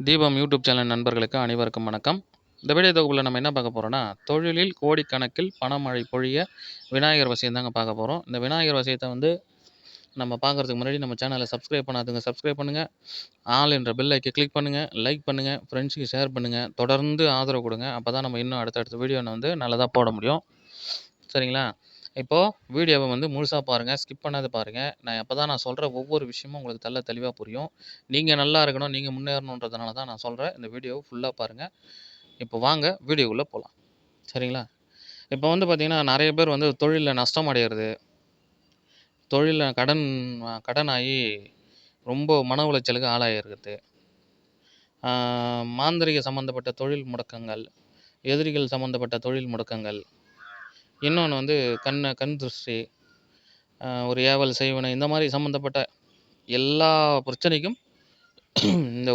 தீபம் YouTube channel நண்பர்களுக்கு அனைவருக்கும் வணக்கம். இந்த வீடியோ தொகுப்பில் நம்ம என்ன பார்க்க போகிறோம்னா, தொழிலில் கோடிக்கணக்கில் பணமழை பொழிய விநாயகர் வசியம் தாங்க பார்க்க போகிறோம். இந்த விநாயகர் வசியத்தை நம்ம பார்க்குறதுக்கு முன்னாடி நம்ம சேனலை சப்ஸ்கிரைப் பண்ணாதுங்க சப்ஸ்கிரைப் பண்ணுங்கள். ஆல் என்ற பெல் ஐக்கை கிளிக் பண்ணுங்கள், லைக் பண்ணுங்கள், ஃப்ரெண்ட்ஸுக்கு ஷேர் பண்ணுங்கள். தொடர்ந்து ஆதரவு கொடுங்க. அப்போ தான் நம்ம இன்னும் அடுத்தடுத்த வீடியோ நல்லதாக போட முடியும். சரிங்களா? இப்போது வீடியோவை முழுசாக பாருங்கள், ஸ்கிப் பண்ணாத பாருங்கள். அப்போ தான் நான் சொல்கிற ஒவ்வொரு விஷயமும் உங்களுக்கு தெளிவாக புரியும். நீங்கள் நல்லா இருக்கணும், நீங்கள் முன்னேறணுன்றதுனால தான் நான் சொல்கிறேன். இந்த வீடியோவை ஃபுல்லாக பாருங்கள். இப்போ வாங்க வீடியோக்குள்ளே போகலாம். சரிங்களா? இப்போ பார்த்தீங்கன்னா, நிறைய பேர் தொழிலில் நஷ்டம் அடைகிறது, தொழிலில் கடனாகி ரொம்ப மன உளைச்சலுக்கு ஆளாகிருக்குது, மாந்திரிக சம்மந்தப்பட்ட தொழில் முடக்கங்கள், எதிரிகள் சம்மந்தப்பட்ட தொழில் முடக்கங்கள், இன்னொன்று கண் திருஷ்டி, ஒரு ஏவல் செய்வனை, இந்த மாதிரி சம்மந்தப்பட்ட எல்லா பிரச்சனைக்கும் இந்த